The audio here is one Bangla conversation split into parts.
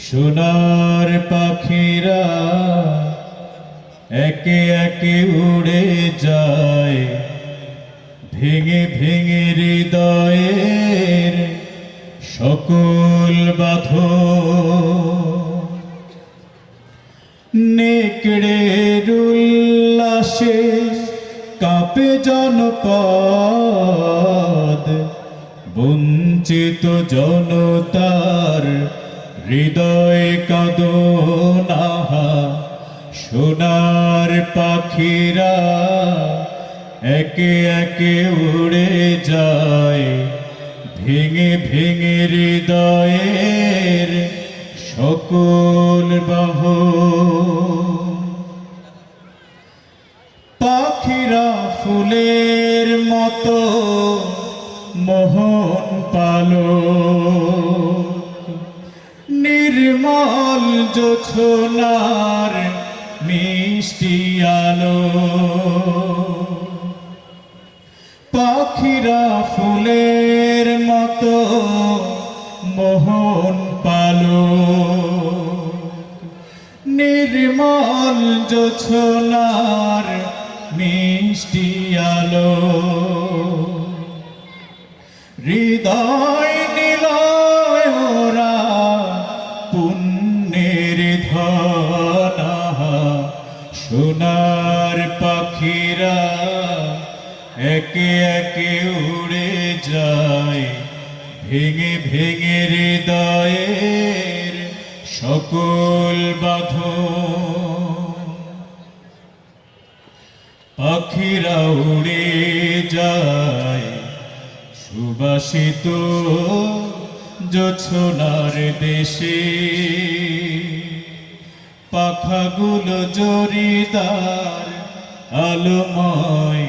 সোনার পাখিরা একে একে উড়ে যায়, ভেঙে ভেঙে হৃদয়ের সকল বাঁধন। নেকড়ের উল্লাসে কাঁপে জনপদ, বঞ্চিত জনতার হৃদয় কাঁদনাহা। সোনার পাখিরা একে একে উড়ে যায়, ভেঙে ভেঙে হৃদয়ের সকল বাঁধন। পাখিরা ফুলের মতো মোহন পালক, নির্মল জোছনার মিষ্টি আলো। পাখিরা ফুলের মতো মোহন পালক, নির্মল জোছনার মিষ্টি আলো। হৃদয় নিলয় ওরা পুণ্যের ধনা। সোনার পাখিরা একে একে উড়ে যায়, ভেঙে ভেঙে হৃদয়ের সকল বাঁধন। পাখিরা উড়ে যায় সুবাসিত জোছনার দেশে, পাখাগুলো জরিদার আলোময়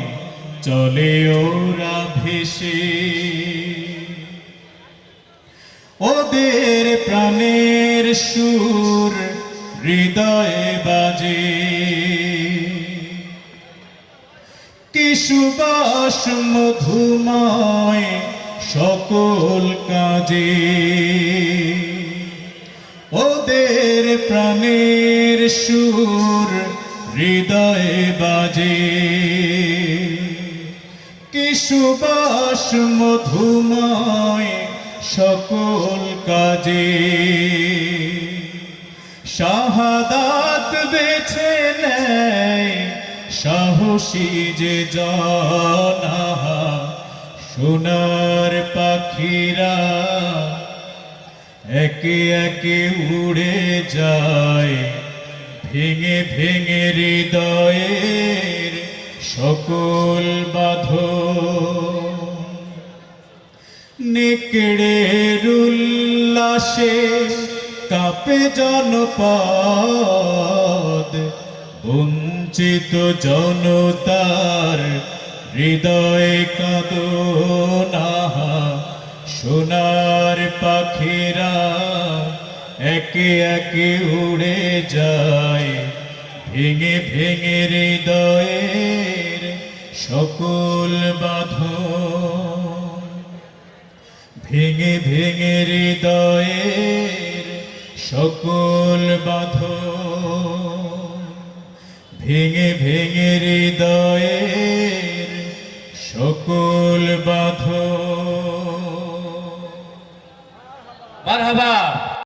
চলে ওরা ভেসে। ওদের প্রাণের সুর হৃদয়ে বাজে, কি সুবাস মধুময় সকল কাজে। ওদের প্রাণের সুর হৃদয়ে বাজে, কি সুবাস মধুময় সকল কাজে। শাহাদাত বেছে নেয় সাহসী যে জনাহা। সোনার পাখিরা একে একে উড়ে যায়, ভেঙে ভেঙে হৃদয়ের সকল বাঁধন। নেকড়ের উল্লাসে কাঁপে জনপদ, বঞ্চিত জনতার হৃদয় কাঁদনাহা। সোনার পাখিরা একে একে উড়ে যায়, ভেঙে ভেঙে হৃদয়ের সকল বাঁধন। ভেঙে ভেঙে হৃদয়ের সকল বাঁধন। ভেঙে ভেঙে হৃদয়ের সকল বাঁধন। মারহাবা।